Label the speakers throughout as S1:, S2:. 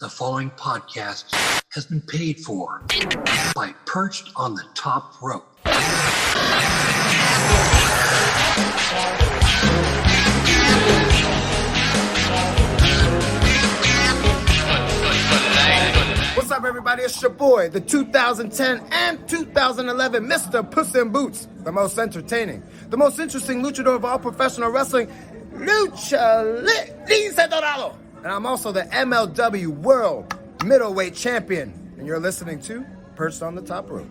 S1: The following podcast has been paid for by Perched on the Top Rope.
S2: What's up, everybody? It's your boy, the 2010 and 2011 Mr. Puss in Boots, the most entertaining, the most interesting luchador of all professional wrestling, Lucha Libre Dorado. And I'm also the MLW World Middleweight Champion. And you're listening to Perched on the Top Rope.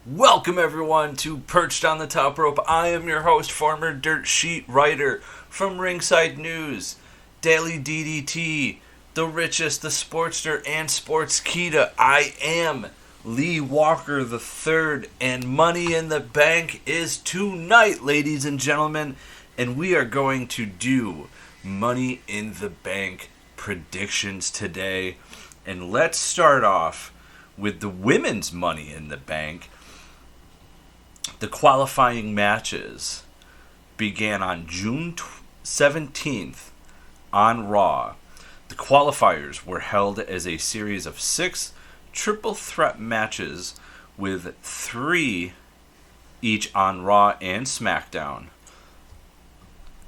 S3: Welcome, everyone, to Perched on the Top Rope. I am your host, former dirt sheet writer from Ringside News, Daily DDT, The Richest, The Sportster, and Sportskeeda. I am Lee Walker III, and Money in the Bank is tonight, ladies and gentlemen. And we are going to do Money in the Bank predictions today. And let's start off with the women's Money in the Bank. The qualifying matches began on June 17th on Raw. The qualifiers were held as a series of 6 triple threat matches with 3 each on Raw and SmackDown.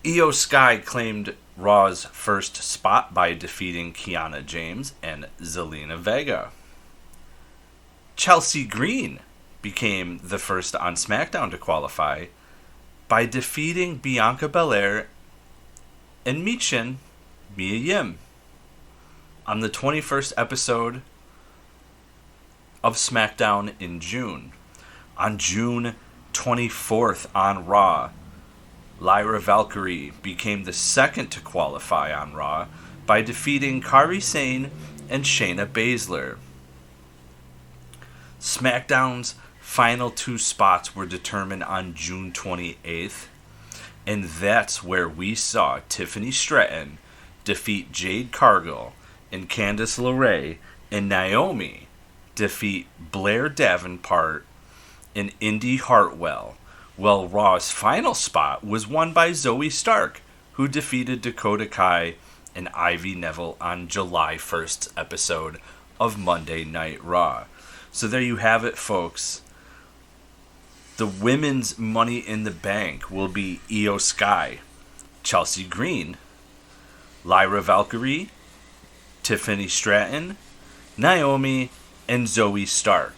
S3: Io Sky claimed Raw's first spot by defeating Kiana James and Zelina Vega. Chelsea Green became the first on SmackDown to qualify by defeating Bianca Belair and Mia Yim. On the 21st episode of SmackDown in June. On June 24th on Raw, Lyra Valkyria became the second to qualify on Raw by defeating Kairi Sane and Shayna Baszler. SmackDown's final 2 spots were determined on June 28th, and that's where we saw Tiffany Stratton defeat Jade Cargill and Candice LeRae, and Naomi defeat Blair Davenport and Indy Hartwell. Well, Raw's final spot was won by Zoey Stark, who defeated Dakota Kai and Ivy Neville on July 1st's episode of Monday Night Raw. So there you have it, folks. The women's Money in the Bank will be Io Sky, Chelsea Green, Lyra Valkyria, Tiffany Stratton, Naomi, and Zoey Stark.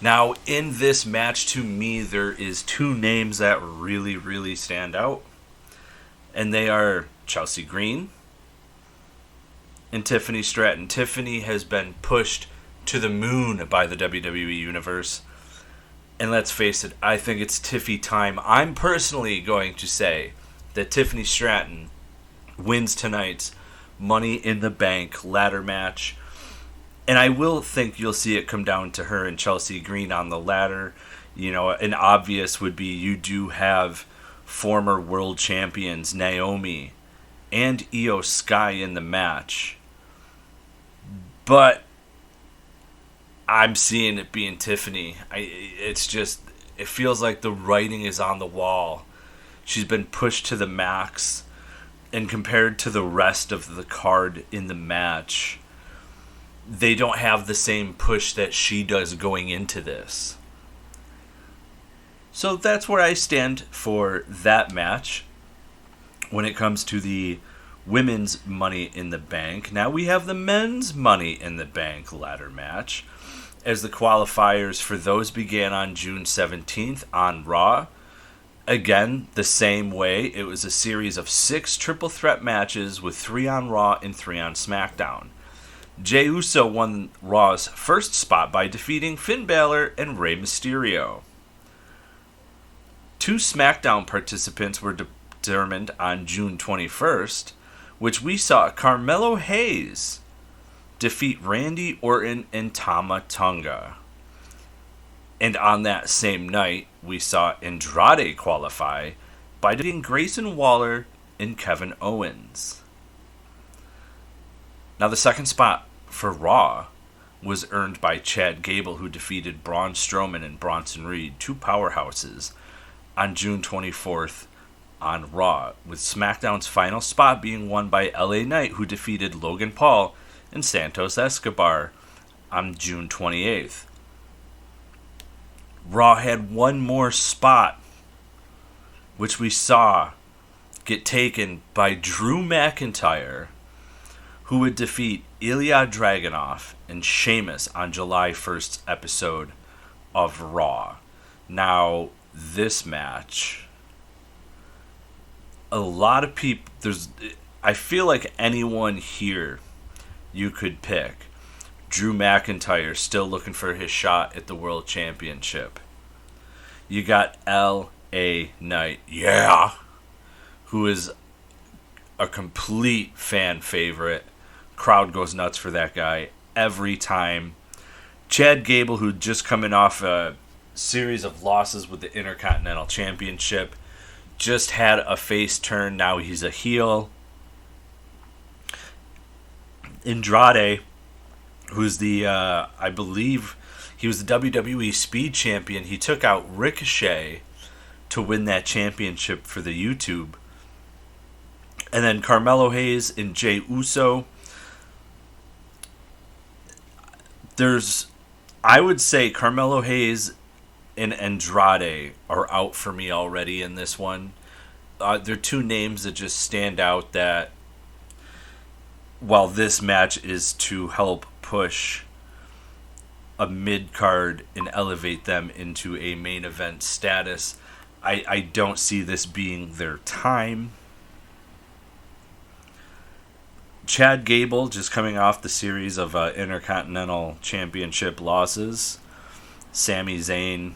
S3: Now, in this match, to me, there is 2 names that really stand out. And they are Chelsea Green and Tiffany Stratton. Tiffany has been pushed to the moon by the WWE Universe. And let's face it, I think it's Tiffy time. I'm personally going to say that Tiffany Stratton wins tonight's Money in the Bank ladder match. And I will think you'll see it come down to her and Chelsea Green on the ladder. You know, an obvious would be you do have former world champions Naomi and Io Sky in the match. But I'm seeing it being Tiffany. It feels like the writing is on the wall. She's been pushed to the max. And compared to the rest of the card in the match, they don't have the same push that she does going into this. So that's where I stand for that match when it comes to the women's Money in the Bank. Now we have the men's Money in the Bank ladder match, as the qualifiers for those began on June 17th on Raw. Again, the same way. It was a series of 6 triple threat matches with 3 on Raw and 3 on SmackDown. Jey Uso won Raw's first spot by defeating Finn Balor and Rey Mysterio. 2 SmackDown participants were determined on June 21st, which we saw Carmelo Hayes defeat Randy Orton and Tama Tonga. And on that same night, we saw Andrade qualify by defeating Grayson Waller and Kevin Owens. Now, the second spot for Raw was earned by Chad Gable, who defeated Braun Strowman and Bronson Reed, 2 powerhouses, on June 24th on Raw, with SmackDown's final spot being won by LA Knight, who defeated Logan Paul and Santos Escobar on June 28th. Raw had one more spot, which we saw get taken by Drew McIntyre, who would defeat Ilya Dragunov and Sheamus on July 1st's episode of Raw. Now, this match, a lot of people, I feel like anyone here you could pick. Drew McIntyre still looking for his shot at the World Championship. You got L.A. Knight, who is a complete fan favorite. Crowd goes nuts for that guy every time. Chad Gable, who just coming off a series of losses with the Intercontinental Championship, just had a face turn. Now he's a heel. Andrade, who's the, I believe, he was the WWE Speed Champion. He took out Ricochet to win that championship for the YouTube. And then Carmelo Hayes and Jey Uso. I would say Carmelo Hayes and Andrade are out for me already in this one. They're two names that just stand out that, while this match is to help push a mid-card and elevate them into a main event status, I don't see this being their time. Chad Gable, just coming off the series of Intercontinental Championship losses. Sami Zayn.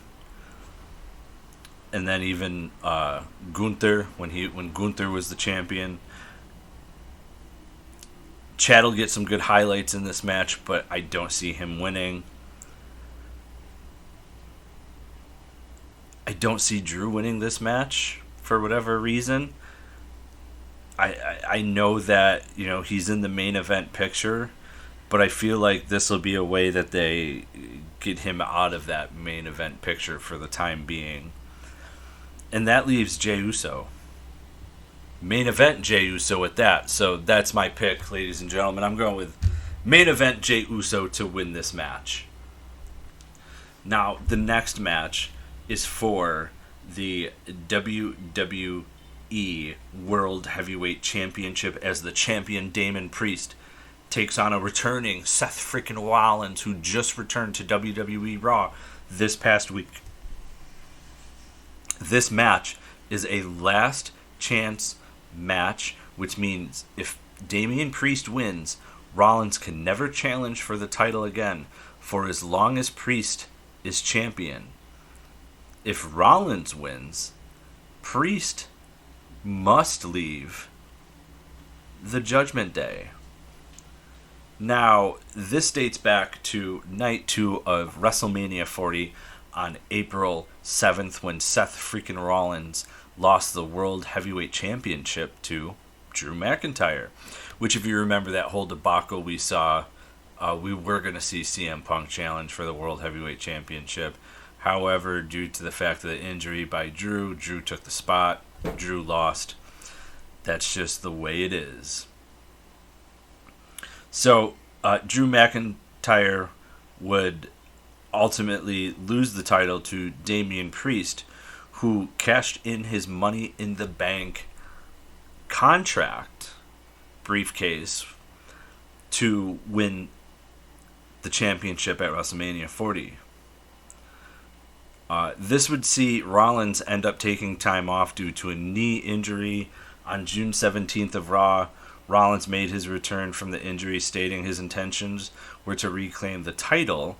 S3: And then even Gunther, when Gunther was the champion. Chad will get some good highlights in this match, but I don't see him winning. I don't see Drew winning this match for whatever reason. I know that, he's in the main event picture, but I feel like this will be a way that they get him out of that main event picture for the time being. And that leaves Jey Uso. Main event Jey Uso at that. So that's my pick, ladies and gentlemen. I'm going with main event Jey Uso to win this match. Now, the next match is for the WWE World Heavyweight Championship, as the champion Damian Priest takes on a returning Seth Freakin Rollins, who just returned to WWE Raw this past week. This match is a last chance match, which means if Damian Priest wins, Rollins can never challenge for the title again for as long as Priest is champion. If Rollins wins, Priest must leave the Judgment Day. Now, this dates back to Night 2 of WrestleMania 40 on April 7th, when Seth Freakin Rollins lost the World Heavyweight Championship to Drew McIntyre. Which, if you remember that whole debacle we saw, we were going to see CM Punk challenge for the World Heavyweight Championship. However, due to the fact of the injury by Drew took the spot. Drew lost. That's just the way it is. So, Drew McIntyre would ultimately lose the title to Damian Priest, who cashed in his Money in the Bank contract briefcase to win the championship at WrestleMania 40. This would see Rollins end up taking time off due to a knee injury. On June 17th of Raw, Rollins made his return from the injury, stating his intentions were to reclaim the title,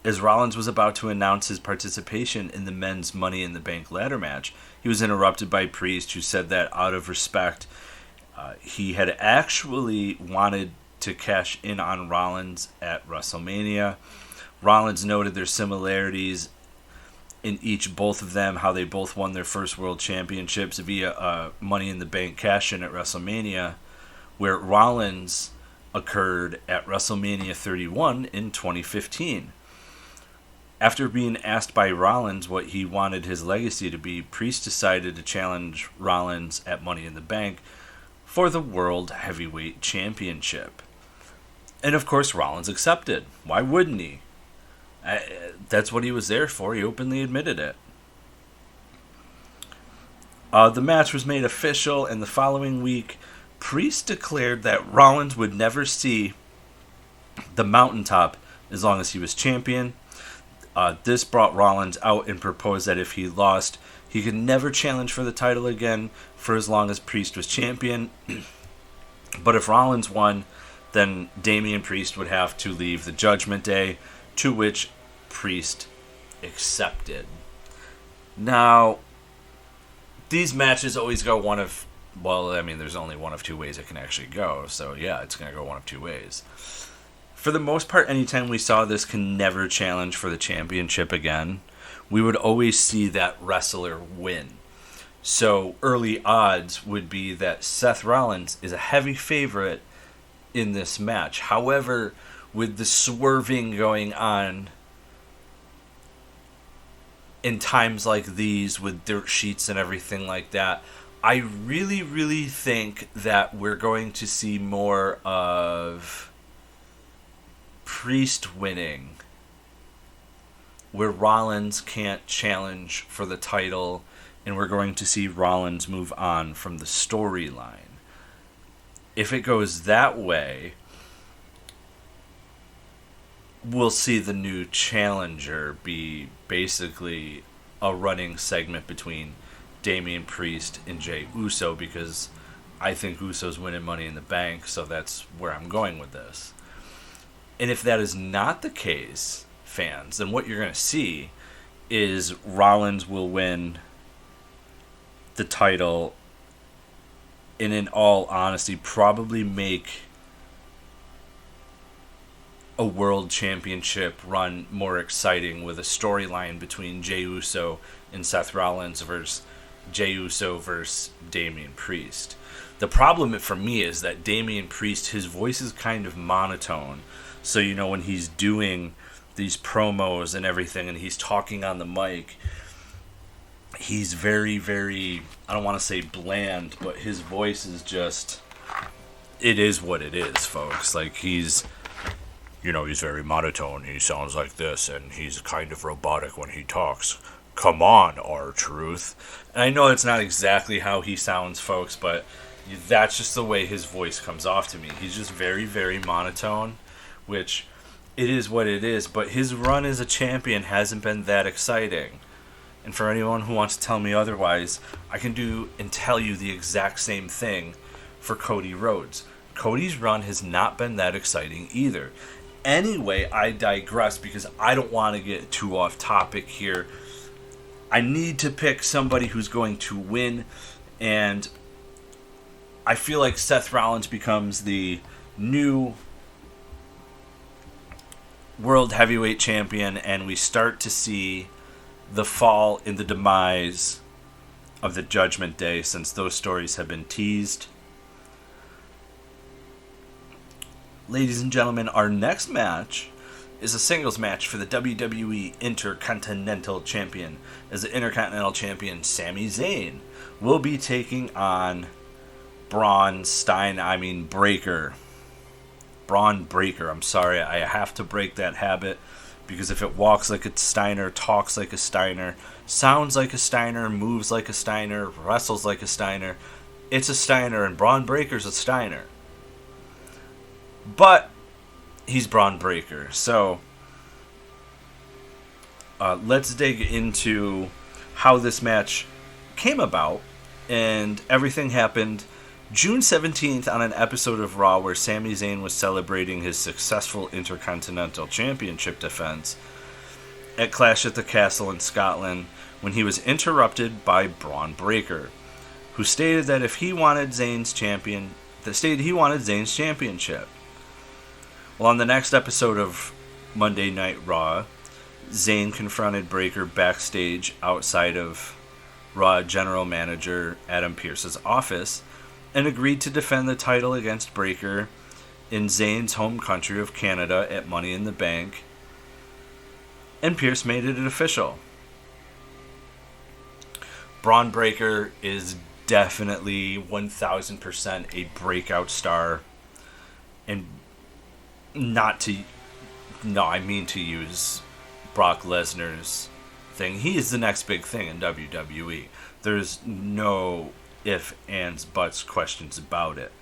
S3: as Rollins was about to announce his participation in the men's Money in the Bank ladder match. He was interrupted by Priest, who said that out of respect, he had actually wanted to cash in on Rollins at WrestleMania. Rollins noted their similarities in both of them, how they both won their first world championships via Money in the Bank cash-in at WrestleMania, where Rollins occurred at WrestleMania 31 in 2015. After being asked by Rollins what he wanted his legacy to be, Priest decided to challenge Rollins at Money in the Bank for the World Heavyweight Championship. And of course, Rollins accepted. Why wouldn't he? That's what he was there for. He openly admitted it. The match was made official, and the following week, Priest declared that Rollins would never see the mountaintop as long as he was champion. This brought Rollins out and proposed that if he lost, he could never challenge for the title again for as long as Priest was champion. But if Rollins won, then Damian Priest would have to leave the Judgment Day, to which Priest accepted. Now, these matches always go one of, well, I mean, there's only one of two ways it can actually go, so yeah, it's going to go one of two ways. For the most part, anytime we saw this can never challenge for the championship again, we would always see that wrestler win. So early odds would be that Seth Rollins is a heavy favorite in this match. However, with the swerving going on in times like these with dirt sheets and everything like that, I really, really think that we're going to see more of Priest winning, where Rollins can't challenge for the title, and we're going to see Rollins move on from the storyline. If it goes that way, we'll see the new challenger be basically a running segment between Damian Priest and Jey Uso, because I think Uso's winning Money in the Bank, so that's where I'm going with this. And if that is not the case, fans, then what you're going to see is Rollins will win the title and, in all honesty, probably make a world championship run more exciting with a storyline between Jey Uso and Seth Rollins versus Jey Uso versus Damian Priest. The problem for me is that Damian Priest, his voice is kind of monotone. So, you know, when he's doing these promos and everything and he's talking on the mic, he's very, very, I don't want to say bland, but his voice is just, it is what it is, folks. Like, he's, you know, he's very monotone. He sounds like this, and he's kind of robotic when he talks. Come on, R-Truth. And I know it's not exactly how he sounds, folks, but that's just the way his voice comes off to me. He's just very, very monotone, which it is what it is, but his run as a champion hasn't been that exciting. And for anyone who wants to tell me otherwise, I can do and tell you the exact same thing for Cody Rhodes. Cody's run has not been that exciting either. Anyway, I digress because I don't want to get too off topic here. I need to pick somebody who's going to win, and I feel like Seth Rollins becomes the new World Heavyweight Champion, and we start to see the fall in the demise of the Judgment Day, since those stories have been teased. Ladies and gentlemen, our next match is a singles match for the WWE Intercontinental Champion, as the Intercontinental Champion Sami Zayn will be taking on Bron Breakker. Bron Breakker, I'm sorry, I have to break that habit, because if it walks like a Steiner, talks like a Steiner, sounds like a Steiner, moves like a Steiner, wrestles like a Steiner, it's a Steiner, and Bron Breakker's a Steiner. But he's Bron Breakker, so let's dig into how this match came about. And everything happened June 17th on an episode of Raw where Sami Zayn was celebrating his successful Intercontinental Championship defense at Clash at the Castle in Scotland, when he was interrupted by Bron Breakker, who stated that he wanted Zayn's championship. Well, on the next episode of Monday Night Raw, Zayn confronted Breakker backstage outside of Raw General Manager Adam Pearce's office and agreed to defend the title against Breakker in Zayn's home country of Canada at Money in the Bank, and Pearce made it official. Bron Breakker is definitely 1000% a breakout star, and I mean to use Brock Lesnar's thing. He is the next big thing in WWE. There's no ifs, ands, buts, questions about it.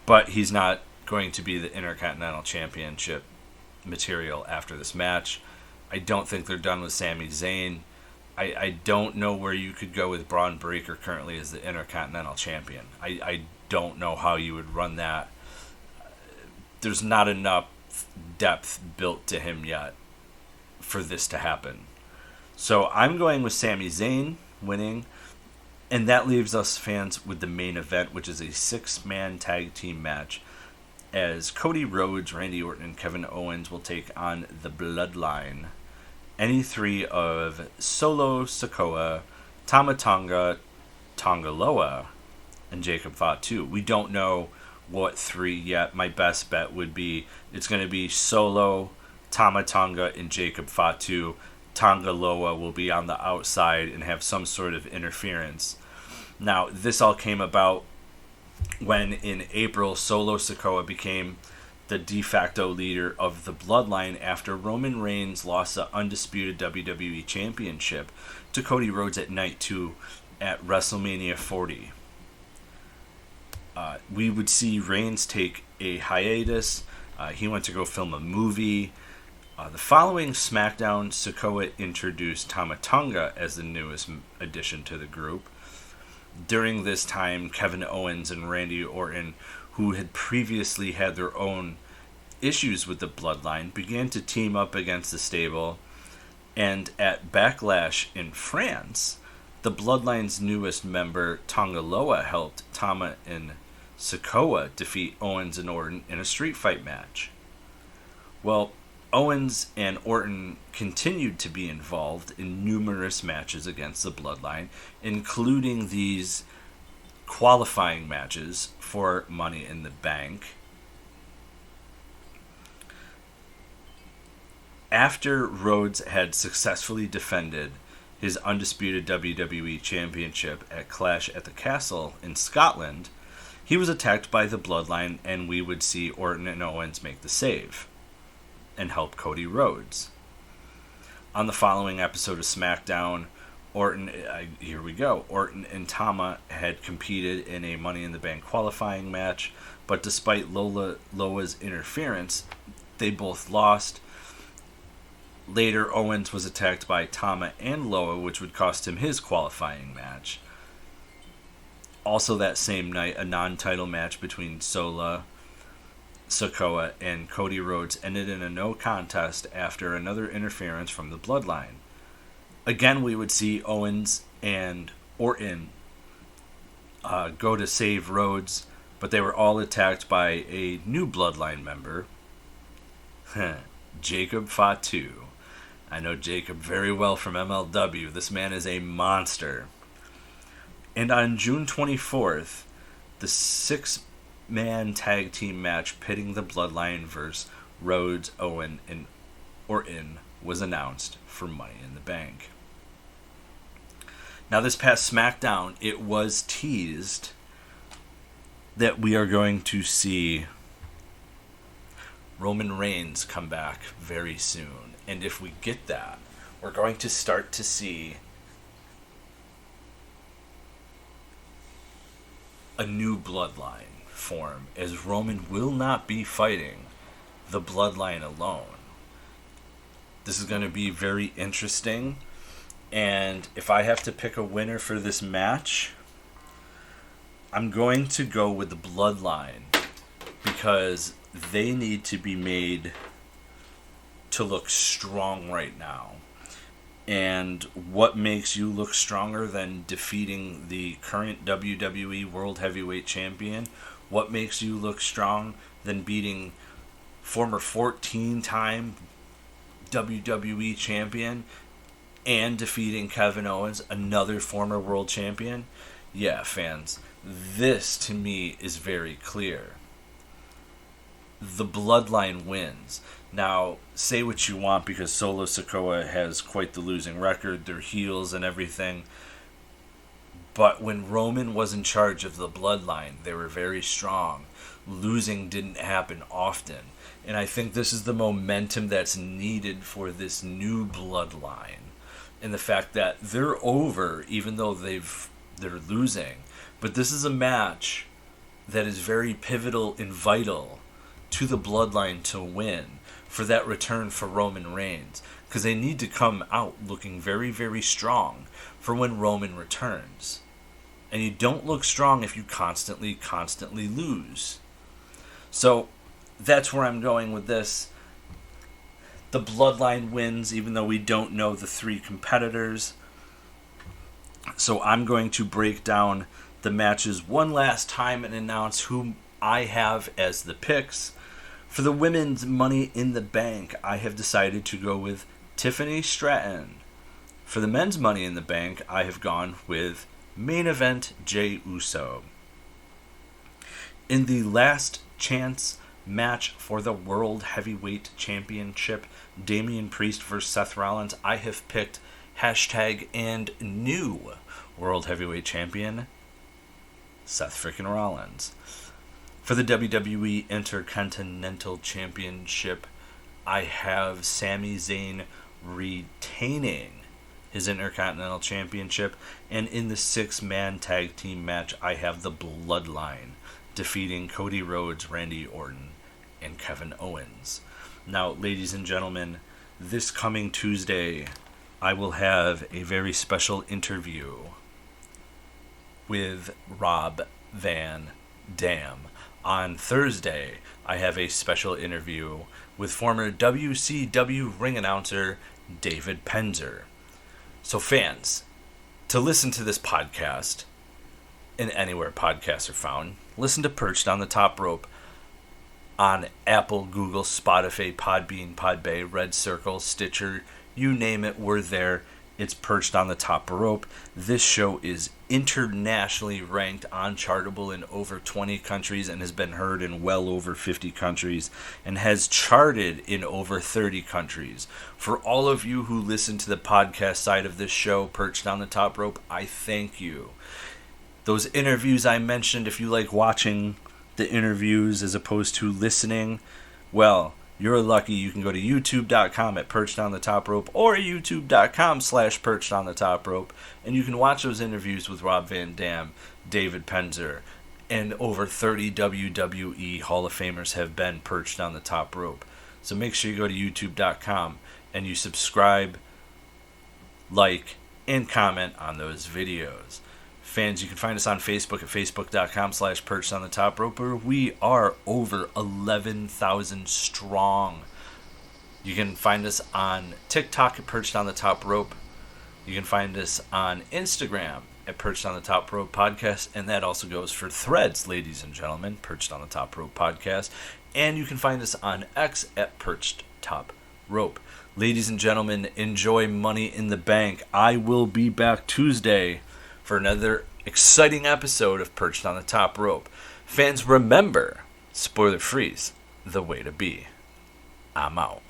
S3: But he's not going to be the Intercontinental Championship material after this match. I don't think they're done with Sami Zayn. I don't know where you could go with Bron Breakker currently as the Intercontinental Champion. I don't know how you would run that. There's not enough depth built to him yet for this to happen. So I'm going with Sami Zayn winning. And that leaves us fans with the main event, which is a 6-man tag team match, as Cody Rhodes, Randy Orton, and Kevin Owens will take on the Bloodline. Any three of Solo Sikoa, Tama Tonga, Tonga Loa, and Jacob Fatu. We don't know what three yet. My best bet would be it's going to be Solo, Tama Tonga, and Jacob Fatu. Tonga Loa will be on the outside and have some sort of interference. Now, this all came about when in April, Solo Sikoa became the de facto leader of the Bloodline after Roman Reigns lost the undisputed WWE Championship to Cody Rhodes at Night 2 at WrestleMania 40. We would see Reigns take a hiatus. He went to go film a movie. The following SmackDown, Sikoa introduced Tama Tonga as the newest addition to the group. During this time, Kevin Owens and Randy Orton, who had previously had their own issues with the Bloodline, began to team up against the stable. And at Backlash in France, the Bloodline's newest member, Tonga Loa, helped Tama and Sikoa defeat Owens and Orton in a street fight match. Well, Owens and Orton continued to be involved in numerous matches against the Bloodline, including these qualifying matches for Money in the Bank. After Rhodes had successfully defended his undisputed WWE Championship at Clash at the Castle in Scotland, he was attacked by the Bloodline, and we would see Orton and Owens make the save and help Cody Rhodes. On the following episode of SmackDown, Orton and Tama had competed in a Money in the Bank qualifying match, but despite Loa's interference, they both lost. Later, Owens was attacked by Tama and Loa, which would cost him his qualifying match. Also that same night, a non-title match between Solo Sikoa and Cody Rhodes ended in a no contest after another interference from the Bloodline. Again, we would see Owens and Orton go to save Rhodes, but they were all attacked by a new Bloodline member, Jacob Fatu. I know Jacob very well from MLW. This man is a monster. And on June 24th, the 6-man tag team match pitting the Bloodline versus Rhodes, Owen, and Orton was announced for Money in the Bank. Now, this past SmackDown, it was teased that we are going to see Roman Reigns come back very soon. And if we get that, we're going to start to see a new Bloodline form, as Roman will not be fighting the Bloodline alone. This is going to be very interesting, and if I have to pick a winner for this match, I'm going to go with the Bloodline, because they need to be made to look strong right now. And what makes you look stronger than defeating the current WWE World Heavyweight Champion? What makes you look strong than beating former 14-time WWE Champion and defeating Kevin Owens, another former World Champion? Yeah, fans, this to me is very clear. The Bloodline wins. Now, say what you want, because Solo Sikoa has quite the losing record. They're heels and everything. But when Roman was in charge of the Bloodline, they were very strong. Losing didn't happen often. And I think this is the momentum that's needed for this new Bloodline. And the fact that they're over, even though they're losing. But this is a match that is very pivotal and vital to the Bloodline to win for that return for Roman Reigns. Because they need to come out looking very, very strong for when Roman returns. And you don't look strong if you constantly lose. So that's where I'm going with this. The Bloodline wins, even though we don't know the three competitors. So I'm going to break down the matches one last time and announce who I have as the picks. For the women's Money in the Bank, I have decided to go with Tiffany Stratton. For the men's Money in the Bank, I have gone with main event Jey Uso. In the last chance match for the World Heavyweight Championship, Damian Priest vs. Seth Rollins, I have picked hashtag and new World Heavyweight Champion, Seth Freakin Rollins. For the WWE Intercontinental Championship, I have Sami Zayn retaining his Intercontinental Championship. And in the 6-man tag team match, I have the Bloodline defeating Cody Rhodes, Randy Orton, and Kevin Owens. Now, ladies and gentlemen, this coming Tuesday, I will have a very special interview with Rob Van Dam. On Thursday, I have a special interview with former WCW ring announcer David Penzer. So fans, to listen to this podcast, in anywhere podcasts are found, listen to Perched on the Top Rope on Apple, Google, Spotify, Podbean, Podbay, Red Circle, Stitcher, you name it, we're there. It's Perched on the Top Rope. This show is internationally ranked on Chartable in over 20 countries and has been heard in well over 50 countries and has charted in over 30 countries. For all of you who listen to the podcast side of this show, Perched on the Top Rope, I thank you. Those interviews I mentioned, if you like watching the interviews as opposed to listening, well, you're lucky. You can go to youtube.com at Perched on the Top Rope or youtube.com/Perched on the Top Rope, and you can watch those interviews with Rob Van Dam, David Penzer, and over 30 WWE Hall of Famers have been perched on the top rope. So make sure you go to youtube.com and you subscribe, like, and comment on those videos. Fans, you can find us on Facebook at facebook.com/Perched on the Top Rope, where we are over 11,000 strong. You can find us on TikTok at Perched on the Top Rope. You can find us on Instagram at Perched on the Top Rope Podcast, and that also goes for Threads, ladies and gentlemen, Perched on the Top Rope Podcast. And you can find us on X at Perched Top Rope. Ladies and gentlemen, enjoy Money in the Bank. I will be back Tuesday for another exciting episode of Perched on the Top Rope. Fans, remember, spoiler free's the way to be. I'm out.